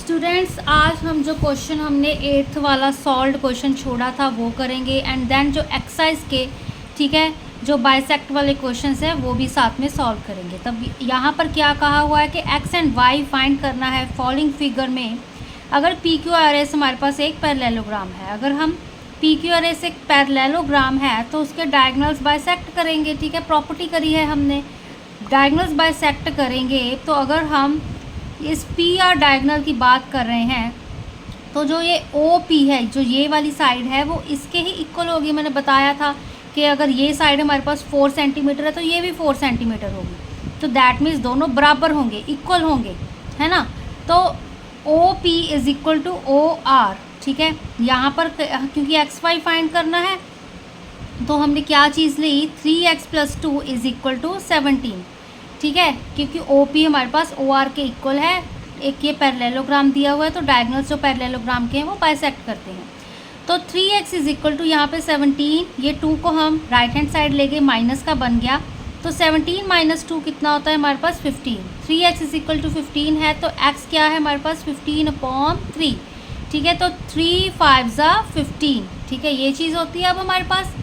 Students, आज हम जो क्वेश्चन हमने 8th वाला सॉल्व्ड क्वेश्चन छोड़ा था वो करेंगे एंड देन जो एक्सरसाइज के ठीक है जो बाइसेक्ट वाले क्वेश्चंस है वो भी साथ में सॉल्व करेंगे। तब यहाँ पर क्या कहा हुआ है कि एक्स एंड वाई फाइंड करना है। फॉलोइंग फिगर में अगर पी क्यू आर एस हमारे पास एक पैरेललोग्राम है, अगर हम पी क्यू आर एस एक पैरेललोग्राम है तो उसके डायगोनल्स बाइसेक्ट करेंगे। ठीक है, प्रॉपर्टी करी है हमने, डायगोनल्स बाइसेक्ट करेंगे। तो अगर हम इस पी आर डायगोनल की बात कर रहे हैं तो जो ये ओ पी है, जो ये वाली साइड है वो इसके ही इक्वल होगी। मैंने बताया था कि अगर ये साइड हमारे पास 4 सेंटीमीटर है तो ये भी 4 सेंटीमीटर होगी, तो दैट मीन्स दोनों बराबर होंगे, इक्वल होंगे, है ना। तो O P is equal to O R. ठीक है, यहाँ पर क्योंकि एक्स वाई फाइंड करना है तो हमने क्या चीज़ ली, 3x + 2 इज़ इक्वल टू 17। ठीक है, क्योंकि ओ पी हमारे पास ओ आर के इक्वल है। एक ये पैरेललोग्राम दिया हुआ है तो डायगोनल्स जो पैरेललोग्राम के हैं वो बाइसेक्ट करते हैं। तो 3x इज़ इक्वल टू यहाँ पे 17, ये 2 को हम राइट हैंड साइड ले गए, माइनस का बन गया। तो 17 - 2 कितना होता है हमारे पास 15। 3x इज़ इक्वल टू 15 है तो x क्या है हमारे पास 15/3। ठीक है, तो 3 5 15। ठीक है, ये चीज़ होती है अब हमारे पास।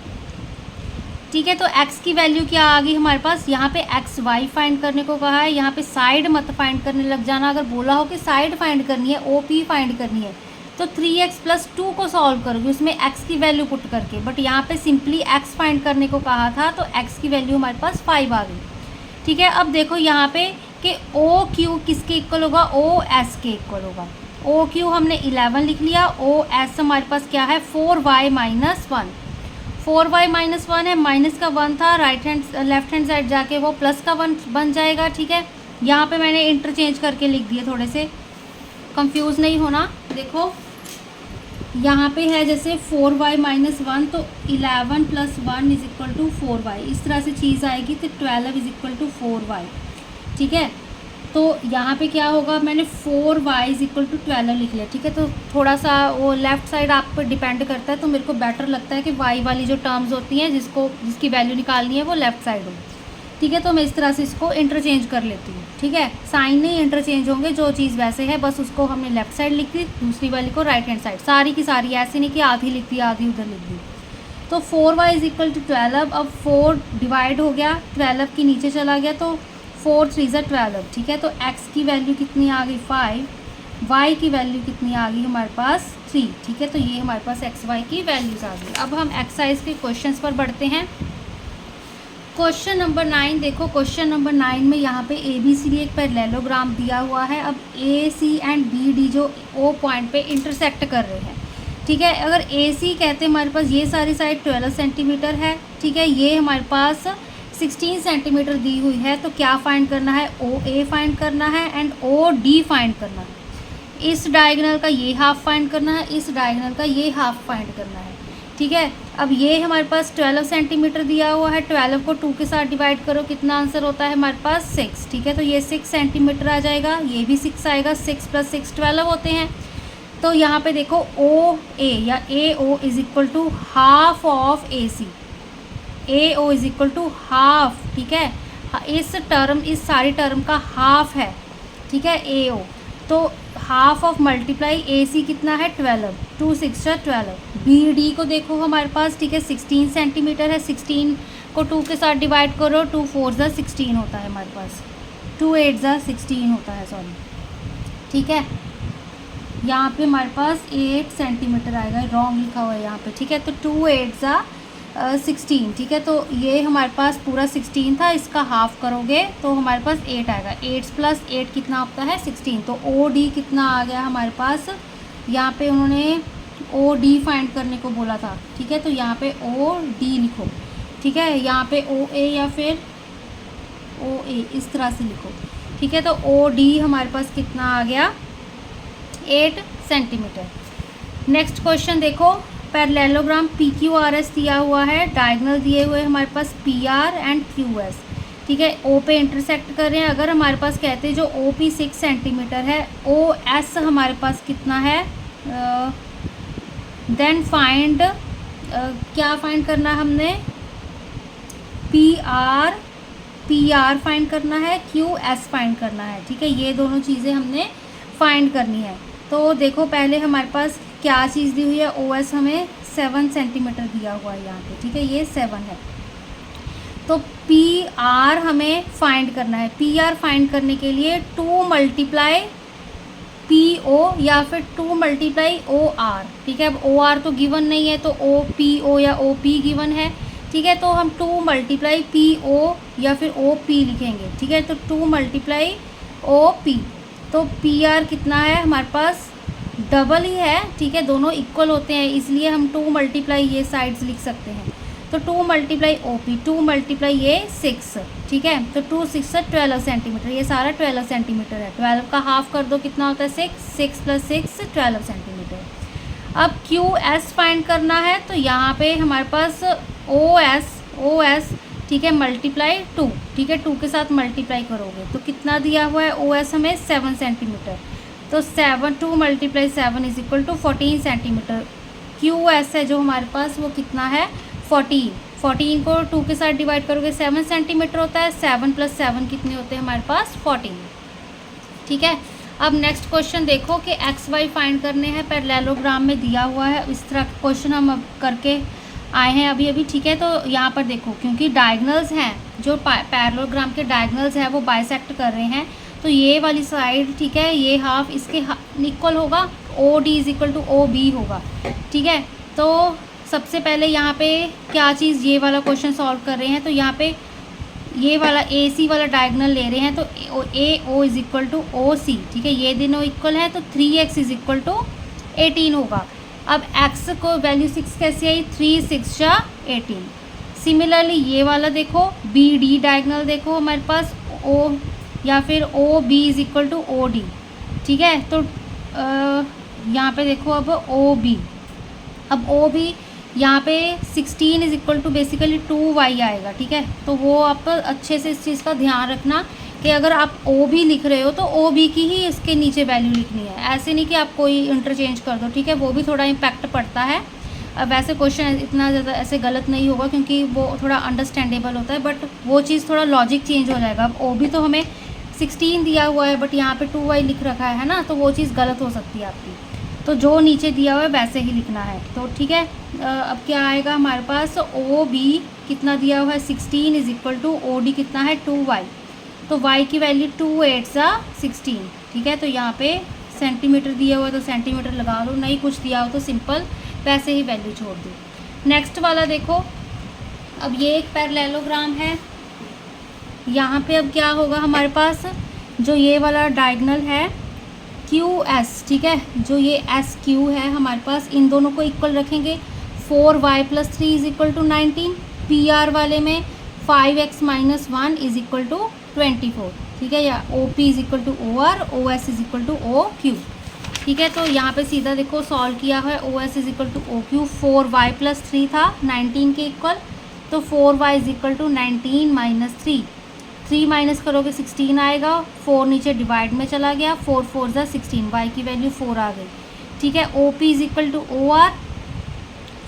ठीक है, तो x की वैल्यू क्या आ गई हमारे पास, यहाँ पे एक्स वाई फाइंड करने को कहा है, यहाँ पे साइड मत फाइंड करने लग जाना। अगर बोला हो कि साइड फाइंड करनी है, ओ पी फाइंड करनी है, तो 3x + 2 को सॉल्व करोगे उसमें x की वैल्यू पुट करके। बट यहाँ पे सिंपली x फाइंड करने को कहा था तो x की वैल्यू हमारे पास 5 आ गई। ठीक है, अब देखो यहाँ पे कि ओ क्यू किसके इक्वल होगा, ओ एस के इक्वल होगा। ओ क्यू हमने 11 लिख लिया, ओ एस हमारे पास क्या है 4y - 1। 4y - 1 है, माइनस का 1 था, लेफ्ट हैंड साइड जाके वो प्लस का 1 बन जाएगा। ठीक है, यहाँ पे मैंने इंटरचेंज करके लिख दिए, थोड़े से कंफ्यूज नहीं होना। देखो यहाँ पे है जैसे 4y - 1 तो 11 + 1 इज़ इक्वल टू 4y, इस तरह से चीज़ आएगी। तो 12 इज़ इक्वल टू 4y। ठीक है, तो यहाँ पे क्या होगा, मैंने 4y इज़ इक्वल टू 12 लिख लिया। ठीक है, तो थोड़ा सा वो लेफ़्ट साइड आप पर डिपेंड करता है, तो मेरे को बेटर लगता है कि y वाली जो टर्म्स होती हैं जिसकी वैल्यू निकालनी है वो लेफ़्ट साइड हो। ठीक है, तो मैं इस तरह से इसको इंटरचेंज कर लेती हूँ। ठीक है, साइन नहीं इंटरचेंज होंगे, जो चीज़ वैसे है बस उसको हमने लेफ़्ट साइड लिख दी, दूसरी वाली को राइट हैंड साइड, सारी की सारी, ऐसे नहीं कि आधी लिख दी आधी उधर लिख दी। तो 4y इज़ इक्वल टू 12। अब 4 डिवाइड हो गया, 12 की नीचे चला गया, तो 4 3 = 12। ठीक है, तो x की वैल्यू कितनी आ गई 5, y की वैल्यू कितनी आ गई हमारे पास 3। ठीक है, तो ये हमारे पास x y की वैल्यूज़ आ गई। अब हम एक्सरसाइज के क्वेश्चंस पर बढ़ते हैं। क्वेश्चन नंबर 9 देखो, क्वेश्चन नंबर 9 में यहाँ पे ए बी सी डी एक पैरेललोग्राम दिया हुआ है। अब ए सी एंड बी डी जो ओ पॉइंट पे इंटरसेक्ट कर रहे हैं। ठीक है, अगर ए सी कहते हैं हमारे पास ये सारी साइड 12 सेंटीमीटर है। ठीक है, ये हमारे पास 16 सेंटीमीटर दी हुई है, तो क्या फाइंड करना है, ओ ए फाइंड करना है एंड ओ डी फाइंड करना है। इस डायगोनल का ये हाफ फाइंड करना है, इस डायगोनल का ये हाफ फाइंड करना है। ठीक है, अब ये हमारे पास 12 सेंटीमीटर दिया हुआ है, 12 को 2 के साथ डिवाइड करो, कितना आंसर होता है हमारे पास 6। ठीक है, तो ये 6 सेंटीमीटर आ जाएगा, ये भी 6 आएगा, 6 + 6 12 होते हैं। तो यहाँ पे देखो ओ ए या A O is equal to half of A C, A O is equal to half. ठीक है, इस सारी टर्म का हाफ है। ठीक है, ए ओ, तो हाफ ऑफ मल्टीप्लाई ए सी कितना है 12, 2 6 12। बी डी को देखो हमारे पास, ठीक है 16 सेंटीमीटर है, 16 को 2 के साथ डिवाइड करो, 2 4 = 16 होता है हमारे पास, 2 8 = 16 होता है, सॉरी। ठीक है, यहाँ पे हमारे पास 8 सेंटीमीटर आएगा, रॉन्ग लिखा हुआ है यहाँ पे। ठीक है, तो 2 8 = 16। ठीक है, तो ये हमारे पास पूरा 16 था, इसका हाफ करोगे तो हमारे पास 8 आएगा। 8 + 8 कितना होता है 16। तो ओ डी कितना आ गया हमारे पास, यहाँ पे उन्होंने ओ डी फाइंड करने को बोला था। ठीक है, तो यहाँ पे ओ डी लिखो। ठीक है, यहाँ पे ओ ए या फिर ओ ए इस तरह से लिखो। ठीक है, तो ओ डी हमारे पास कितना आ गया 8 सेंटीमीटर। नेक्स्ट क्वेश्चन देखो, parallelogram P Q R S दिया हुआ है, डायगोनल दिए हुए हमारे पास P R and Q S. ठीक है, ओ पे इंटरसेक्ट कर रहे हैं। अगर हमारे पास कहते हैं जो ओ पी 6 सेंटीमीटर है, ओ एस हमारे पास कितना है, देन फाइंड क्या फाइंड करना है हमने, पी आर फाइंड करना है, क्यू एस फाइंड करना है। ठीक है, ये दोनों चीज़ें हमने फाइंड करनी है। तो देखो पहले हमारे पास क्या चीज़ दी हुई है, ओ एस हमें 7 सेंटीमीटर दिया हुआ है यहाँ पे, ठीक है, ये 7 है। तो पी आर हमें फाइंड करना है। पी आर फाइंड करने के लिए 2 मल्टीप्लाई पी ओ या फिर 2 मल्टीप्लाई ओ आर, ठीक है। अब ओ आर तो गिवन नहीं है, तो ओ पी ओ या ओ पी गिवन है, ठीक है। तो हम 2 मल्टीप्लाई पी ओ या फिर ओ पी लिखेंगे, ठीक है। तो 2 मल्टीप्लाई ओ पी, तो पी आर कितना है हमारे पास, डबल ही है, ठीक है, दोनों इक्वल होते हैं, इसलिए हम 2 मल्टीप्लाई ये साइड्स लिख सकते हैं। तो 2 मल्टीप्लाई ओ पी, 2 मल्टीप्लाई ये 6, ठीक है। तो 2 6 से 12 सेंटीमीटर, ये सारा 12 सेंटीमीटर है। 12 का हाफ कर दो, कितना होता है 6, 6 + 6 12 सेंटीमीटर। अब क्यू एस फाइंड करना है, तो यहाँ पे हमारे पास ओ एस, ठीक है, मल्टीप्लाई 2, ठीक है, 2 के साथ मल्टीप्लाई करोगे तो कितना दिया हुआ है, ओ एस हमें 7 सेंटीमीटर। तो 2 मल्टीप्लाई 7 = 14 सेंटीमीटर। क्यू एस है जो हमारे पास वो कितना है, 14। 14 को 2 के साथ डिवाइड करोगे 7 सेंटीमीटर होता है। 7 + 7 कितने होते हैं हमारे पास, 14, ठीक है। अब नेक्स्ट क्वेश्चन देखो कि एक्स वाई फाइंड करने हैं, पैरेललोग्राम में दिया हुआ है। इस तरह के क्वेश्चन हम अब करके आए हैं अभी, ठीक है। तो यहाँ पर देखो, क्योंकि डायगनल्स हैं, जो पैरेललोग्राम के डायगनल्स हैं वो बाइसेक्ट कर रहे हैं, तो ये वाली साइड, ठीक है, ये हाफ इसके इक्वल होगा, ओ डी = ओ बी होगा, ठीक है। तो सबसे पहले यहाँ पे क्या चीज़, ये वाला क्वेश्चन सॉल्व कर रहे हैं, तो यहाँ पे ये वाला ए सी वाला डायगनल ले रहे हैं, तो ए ओ = ओ सी, ठीक है, ये दोनों इक्वल है, तो 3x = 18 होगा। अब x को वैल्यू 6 कैसे आई, 3 6 जा 18। सिमिलरली ये वाला देखो, बी डी डायगनल देखो हमारे पास, ओ या फिर ओ बी = ओ डी, ठीक है। तो यहाँ पे देखो अब ओ बी, अब ओ बी यहाँ पे 16 = बेसिकली 2y आएगा, ठीक है। तो वो आप अच्छे से इस चीज़ का ध्यान रखना कि अगर आप ओ बी लिख रहे हो तो ओ बी की ही इसके नीचे वैल्यू लिखनी है, ऐसे नहीं कि आप कोई इंटरचेंज कर दो, ठीक है, वो भी थोड़ा इम्पैक्ट पड़ता है। अब वैसे क्वेश्चन इतना ज़्यादा ऐसे गलत नहीं होगा क्योंकि वो थोड़ा अंडरस्टैंडेबल होता है, बट वो चीज़ थोड़ा लॉजिक चेंज हो जाएगा। अब ओ बी तो हमें 16 दिया हुआ है, बट यहाँ पे 2y लिख रखा है ना, तो वो चीज़ गलत हो सकती है आपकी। तो जो नीचे दिया हुआ है वैसे ही लिखना है, तो ठीक है। अब क्या आएगा हमारे पास, ओ बी कितना दिया हुआ है, 16 = ओ डी कितना है, 2y, तो y की वैल्यू 2 8 सा 16, ठीक है। तो यहाँ पे सेंटीमीटर दिया हुआ है तो सेंटीमीटर लगा दो, नहीं कुछ दिया हो तो सिंपल वैसे ही वैल्यू छोड़ दो। नेक्स्ट वाला देखो, अब ये एक पैरेललोग्राम है, यहाँ पे अब क्या होगा हमारे पास, जो ये वाला डायगनल है क्यू एस, ठीक है, जो ये एस क्यू है हमारे पास, इन दोनों को इक्वल रखेंगे। 4y + 3 = 19। पी आर वाले में 5x - 1 = 24, ठीक है, या O P = O R, O S = O Q, ठीक है। तो यहाँ पे सीधा देखो सॉल्व किया है, ओ एस = ओ क्यू, 4y + 3 था 19 के इक्वल, तो 4y = 19 - 3, 3 माइनस करोगे 16 आएगा, 4 नीचे डिवाइड में चला गया, 4 4 = 16, y की वैल्यू 4 आ गई, ठीक है। ओ पी = ओ आर,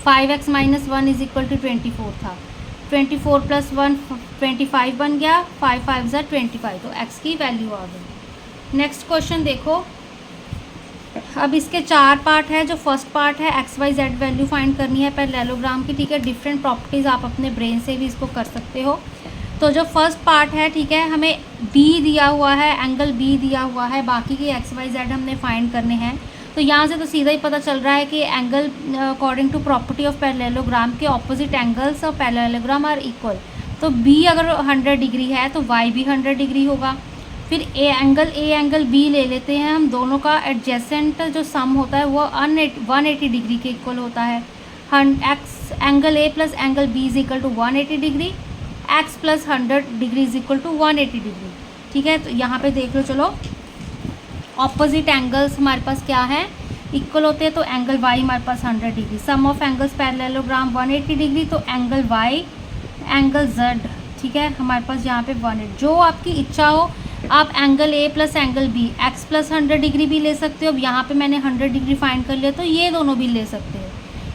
5x - 1 = 24 था, 24 + 1 25 बन गया, 5 5 = 25, तो x की वैल्यू आ गई। नेक्स्ट क्वेश्चन देखो, अब इसके 4 पार्ट है। जो फर्स्ट पार्ट है X Y Z value find करनी है पैरेललोग्राम की, ठीक है। डिफरेंट प्रॉपर्टीज़ आप अपने ब्रेन से भी इसको कर सकते हो। तो जो फर्स्ट पार्ट है, ठीक है, हमें बी दिया हुआ है, एंगल बी दिया हुआ है, बाकी के एक्स वाई जेड हमने फाइंड करने हैं। तो यहाँ से तो सीधा ही पता चल रहा है कि angle according to property of parallelogram के opposite angles of parallelogram are equal. तो बी अगर 100 डिग्री है तो वाई भी 100 डिग्री होगा। फिर ए एंगल बी ले लेते हैं हम, दोनों का एडजेसेंट जो सम होता है वो 180 डिग्री के इक्वल होता है। Angle A plus angle B is equal to 180 degree, X plus 100 degree is equal to 180 degree, ठीक है। तो यहाँ पे देख लो, चलो ऑपोजिट एंगल्स हमारे पास क्या है, इक्वल होते हैं। तो एंगल वाई हमारे पास 100 degree, sum of angles parallelogram 180 degree, तो एंगल वाई एंगल जेड, ठीक है, हमारे पास यहाँ पे 180। जो आपकी इच्छा हो आप angle A plus angle B X plus 100 degree भी ले सकते हो। अब यहाँ पे मैंने 100 डिग्री फाइंड कर लिया, तो ये दोनों भी ले सकते हो,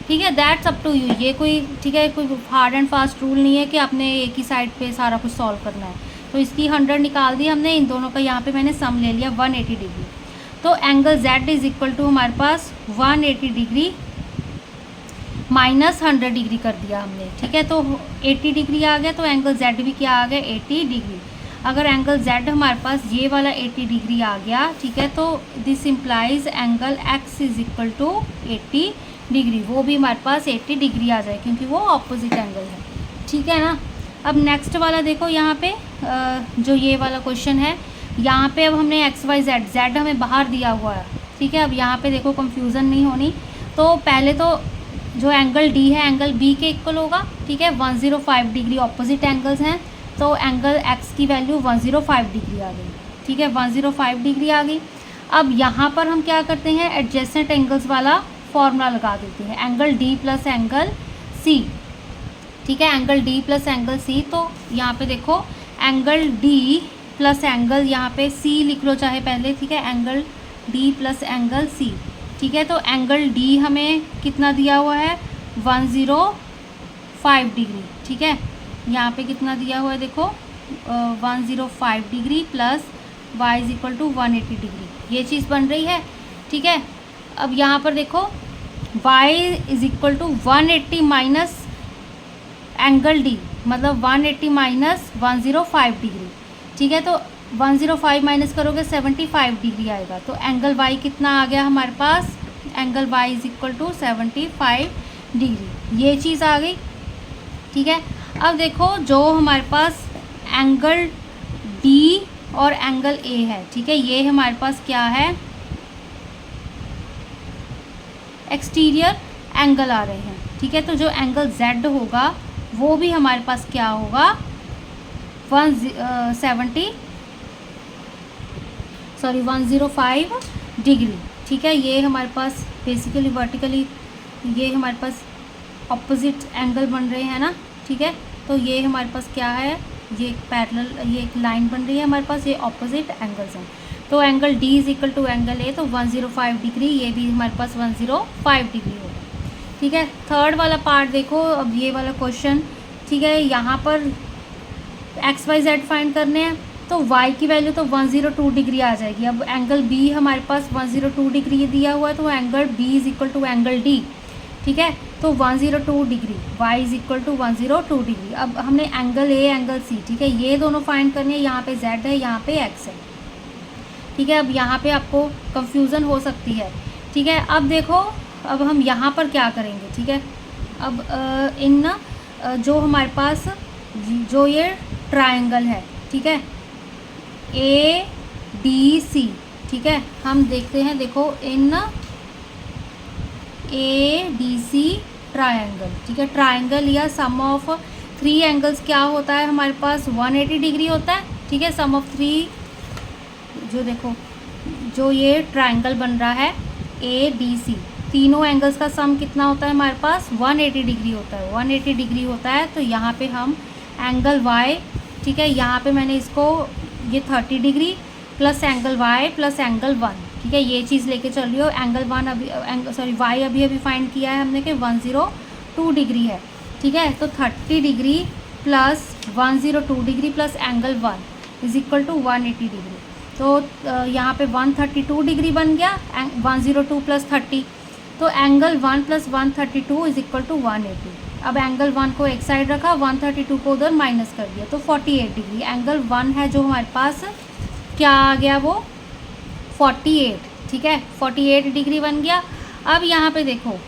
ठीक है। दैट्स अप टू यू, ये कोई, ठीक है, कोई हार्ड एंड फास्ट रूल नहीं है कि आपने एक ही साइड पे सारा कुछ सॉल्व करना है। तो इसकी 100 निकाल दी हमने, इन दोनों का यहाँ पे मैंने सम ले लिया 180 डिग्री। तो angle Z is equal to हमारे पास 180 डिग्री माइनस 100 डिग्री कर दिया हमने, ठीक है। तो 80 डिग्री आ गया, तो एंगल Z भी क्या आ गया 80 डिग्री। अगर एंगल Z हमारे पास ये वाला 80 डिग्री आ गया, ठीक है, तो this implies angle X is equal to 80 degree, वो भी हमारे पास 80 डिग्री आ जाए क्योंकि वो ऑपोजिट एंगल है, ठीक है ना। अब नेक्स्ट वाला देखो यहाँ पे जो ये वाला क्वेश्चन है, यहाँ पे अब हमने एक्स वाई जेड, जेड हमें बाहर दिया हुआ है, ठीक है। अब यहाँ पे देखो कंफ्यूजन नहीं होनी, तो पहले तो जो एंगल डी है एंगल बी के इक्वल होगा, ठीक है। 105 डिग्री ऑपोजिट एंगल्स हैं, तो एंगल एक्स की वैल्यू 105 डिग्री आ गई, ठीक है, 105 डिग्री आ गई। अब यहाँ पर हम क्या करते हैं, एडजेसेंट एंगल्स वाला फॉर्मूला लगा देते हैं, angle D plus angle C, ठीक है, angle D plus angle C. तो यहाँ पे देखो एंगल डी प्लस एंगल, यहाँ पे सी लिख लो चाहे पहले, ठीक है, angle D plus angle C, ठीक है। तो एंगल डी हमें कितना दिया हुआ है 105 डिग्री, ठीक है। यहाँ पे कितना दिया हुआ है देखो 105 degree plus y is equal to 180 degree, ये चीज़ बन रही है, ठीक है। अब यहाँ पर देखो y is equal to 180 minus angle D, मतलब 180 माइनस 105 डिग्री, ठीक है। तो 105 माइनस करोगे 75 डिग्री आएगा, तो एंगल y कितना आ गया हमारे पास, angle y is equal to 75 degree, ये चीज़ आ गई, ठीक है। अब देखो जो हमारे पास एंगल D और एंगल A है, ठीक है, ये हमारे पास क्या है, एक्सटीरियर एंगल आ रहे हैं, ठीक है। तो जो एंगल Z होगा वो भी हमारे पास क्या होगा 105 डिग्री, ठीक है। ये हमारे पास बेसिकली वर्टिकली ये हमारे पास ऑपोजिट एंगल बन रहे हैं ना, ठीक है। तो ये हमारे पास क्या है, ये एक पैरेलल, ये एक लाइन बन रही है हमारे पास, ये ऑपोजिट एंगल्स हैं। तो angle D is equal to angle A, तो 105 डिग्री, ये भी हमारे पास 105 डिग्री होगा, ठीक है। थर्ड वाला पार्ट देखो, अब ये वाला क्वेश्चन, ठीक है, यहाँ पर एक्स वाई जेड फाइंड करने हैं, तो y की वैल्यू तो 102 डिग्री आ जाएगी। अब एंगल b हमारे पास 102 डिग्री दिया हुआ है, तो angle b is equal to angle d, ठीक है। तो 102 degree, y is equal to 102 degree. अब हमने एंगल a एंगल c, ठीक है, ये दोनों फाइंड करने हैं, यहाँ पे z है, यहाँ पे x है, ठीक है। अब यहाँ पे आपको कंफ्यूजन हो सकती है, ठीक है। अब देखो अब हम यहाँ पर क्या करेंगे, ठीक है। अब इन जो हमारे पास जो ये ट्रायंगल है, ठीक है, ए डी सी, ठीक है, हम देखते हैं, देखो इन ए डी सी ट्रायंगल, ठीक है, ट्रायंगल या सम ऑफ 3 एंगल्स क्या होता है हमारे पास 180 डिग्री होता है, ठीक है। सम ऑफ 3, जो देखो जो ये ट्रायंगल बन रहा है ए डी सी, तीनों एंगल्स का सम कितना होता है हमारे पास 180 डिग्री होता है, 180 डिग्री होता है। तो यहाँ पे हम एंगल y, ठीक है, यहाँ पे मैंने इसको ये 30 degree plus angle y plus angle 1, ठीक है, ये चीज़ लेके चल रही हो। एंगल 1 अभी y अभी फाइंड किया है हमने कि 102 डिग्री है, ठीक है। तो 30 degree plus 102 degree plus angle 1 is equal to 180 degree. तो यहाँ पे 132 डिग्री बन गया, 102 प्लस 30, तो angle 1 plus 132 is equal to 180। अब एंगल 1 को एक साइड रखा, 132 को उधर माइनस कर दिया, तो 48 डिग्री। एंगल 1 है जो हमारे पास क्या आ गया वो 48, ठीक है, 48 डिग्री बन गया। अब यहाँ पे देखो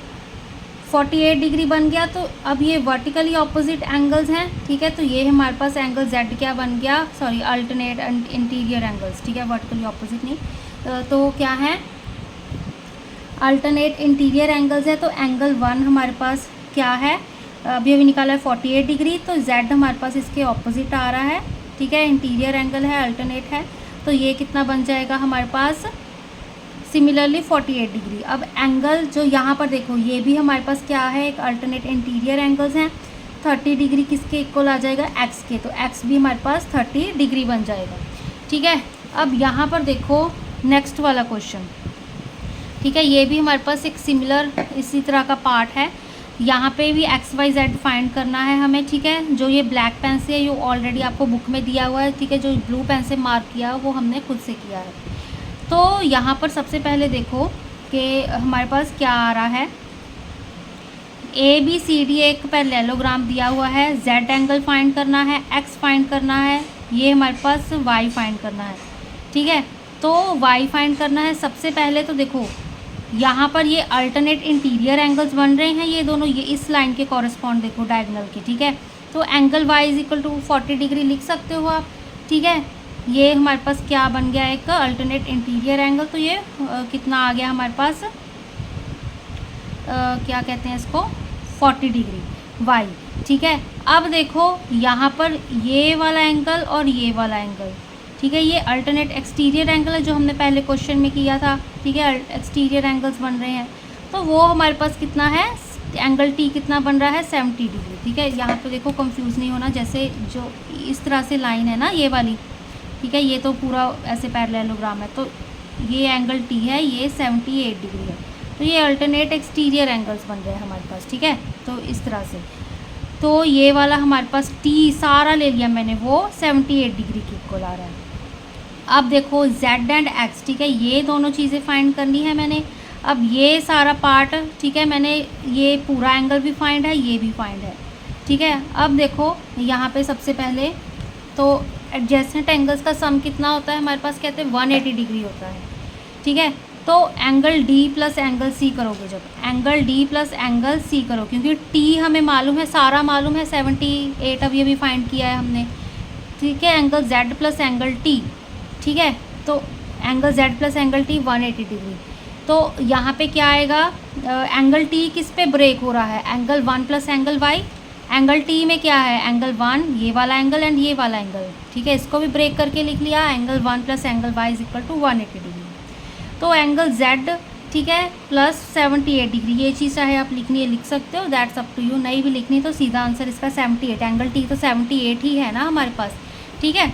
48 डिग्री बन गया, तो अब ये वर्टिकली ऑपोजिट एंगल्स हैं, ठीक है। तो ये हमारे पास एंगल Z क्या बन गया, सॉरी अल्टरनेट इंटीरियर एंगल्स, ठीक है, वर्टिकली ऑपोजिट नहीं, तो क्या है अल्टरनेट इंटीरियर एंगल्स है। तो एंगल 1 हमारे पास क्या है, अभी निकाला है 48 डिग्री, तो Z हमारे पास इसके ऑपोजिट आ रहा है, ठीक है, इंटीरियर एंगल है, अल्टरनेट है, तो ये कितना बन जाएगा हमारे पास सिमिलरली 48 डिग्री। अब एंगल जो यहाँ पर देखो ये भी हमारे पास क्या है, एक अल्टरनेट इंटीरियर एंगल्स हैं, 30 डिग्री किसके इक्वल आ जाएगा x के, तो x भी हमारे पास 30 डिग्री बन जाएगा, ठीक है। अब यहाँ पर देखो नेक्स्ट वाला क्वेश्चन, ठीक है, ये भी हमारे पास एक सिमिलर इसी तरह का पार्ट है। यहाँ पे भी एक्स वाई जेड फाइंड करना है हमें, ठीक है। जो ये ब्लैक पेन से ये ऑलरेडी आपको बुक में दिया हुआ है, ठीक है, जो ब्लू पेन से मार्क किया है वो हमने खुद से किया है। तो यहाँ पर सबसे पहले देखो कि हमारे पास क्या आ रहा है। ए बी सी डी एक पैरेललोग्राम दिया हुआ है, जेड एंगल फाइंड करना है, एक्स फाइंड करना है, ये हमारे पास वाई फाइंड करना है। ठीक है, तो वाई फाइंड करना है। सबसे पहले तो देखो यहाँ पर ये अल्टरनेट इंटीरियर एंगल्स बन रहे हैं, ये दोनों ये इस लाइन के कॉरेस्पॉन्ड देखो डायगोनल के। ठीक है, तो angle Y is equal to 40 degree लिख सकते हो आप। ठीक है, ये हमारे पास क्या बन गया, एक अल्टरनेट इंटीरियर एंगल। तो ये कितना आ गया हमारे पास, क्या कहते हैं इसको, 40 डिग्री वाई। ठीक है, अब देखो यहाँ पर ये वाला एंगल और ये वाला एंगल, ठीक है, ये अल्टरनेट एक्सटीरियर एंगल है जो हमने पहले क्वेश्चन में किया था। ठीक है, एक्सटीरियर एंगल्स बन रहे हैं, तो वो हमारे पास कितना है, एंगल टी कितना बन रहा है, 70 डिग्री। ठीक है, यहाँ पे देखो कंफ्यूज नहीं होना, जैसे जो इस तरह से लाइन है ना ये वाली, ठीक है, ये तो पूरा ऐसे पैरेललोग्राम है, तो ये एंगल टी है, ये 78 डिग्री है, तो ये अल्टरनेट एक्सटीरियर एंगल्स बन रहे हैं हमारे पास। ठीक है, तो इस तरह से, तो ये वाला हमारे पास टी सारा ले लिया मैंने, वो 78 डिग्री के इक्वल आ रहा है। अब देखो जेड एंड एक्स, ठीक है, ये दोनों चीज़ें फाइंड करनी है मैंने। अब ये सारा पार्ट, ठीक है, मैंने ये पूरा एंगल भी फाइंड है, ये भी फाइंड है। ठीक है, अब देखो यहाँ पे सबसे पहले तो एडजेसेंट एंगल्स का सम कितना होता है हमारे पास, कहते हैं 180 डिग्री होता है। ठीक है, तो angle D plus angle C करोगे, जब angle D plus angle C करो, क्योंकि टी हमें मालूम है, सारा मालूम है 78, अब ये भी फाइंड किया है हमने। ठीक है, angle Z plus angle T, ठीक है, तो angle Z plus angle T 180 degree. तो यहाँ पे क्या आएगा, एंगल टी किस पे ब्रेक हो रहा है, angle 1 plus angle Y. Angle T में क्या है, एंगल 1 ये वाला एंगल एंड ये वाला एंगल। ठीक है, इसको भी ब्रेक करके लिख लिया, angle 1 plus angle Y is equal to 180 degree. तो एंगल जेड, ठीक है, प्लस 78 डिग्री, ये चीज़ चाहे आप लिखनी है लिख सकते हो, दैट्स अप टू यू। नहीं भी लिखनी तो सीधा आंसर इसका 78, एंगल टी तो 78 ही है ना हमारे पास। ठीक है,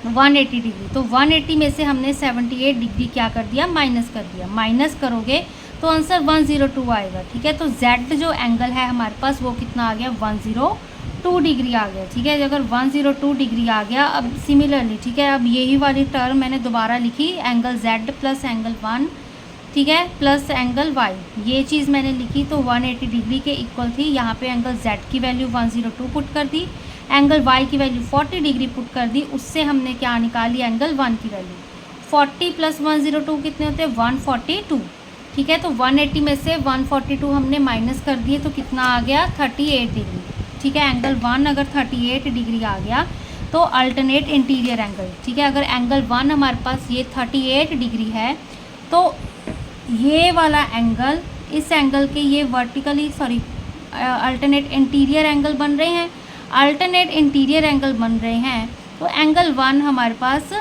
180 डिग्री, तो 180 में से हमने 78 डिग्री क्या कर दिया, माइनस कर दिया। माइनस करोगे तो आंसर 102 आएगा। ठीक है, तो Z जो एंगल है हमारे पास वो कितना आ गया, 102 डिग्री आ गया। ठीक है, अगर 102 डिग्री आ गया, अब सिमिलरली, ठीक है, अब यही वाली टर्म मैंने दोबारा लिखी, एंगल Z प्लस एंगल 1, ठीक है, प्लस एंगल Y, ये चीज़ मैंने लिखी, तो 180 डिग्री के इक्वल थी। यहाँ पे एंगल Z की वैल्यू 102 पुट कर दी, एंगल Y की वैल्यू 40 डिग्री पुट कर दी, उससे हमने क्या निकाली, एंगल 1 की वैल्यू। 40 प्लस 102 कितने होते हैं, 142। ठीक है, तो 180 में से 142 हमने माइनस कर दिए, तो कितना आ गया, 38 डिग्री। ठीक है, एंगल 1 अगर 38 डिग्री आ गया तो अल्टरनेट इंटीरियर एंगल, ठीक है, अगर एंगल 1 हमारे पास ये 38 डिग्री है, तो ये वाला एंगल इस एंगल के ये वर्टिकली अल्टरनेट इंटीरियर एंगल बन रहे हैं। अल्टरनेट इंटीरियर एंगल बन रहे हैं तो एंगल 1 हमारे पास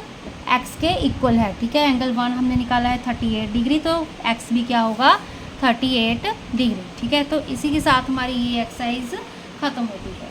एक्स के इक्वल है। ठीक है, एंगल 1 हमने निकाला है 38 डिग्री, तो एक्स भी क्या होगा, 38 डिग्री। ठीक है, तो इसी के साथ हमारी ये एक्सरसाइज ख़त्म होती है।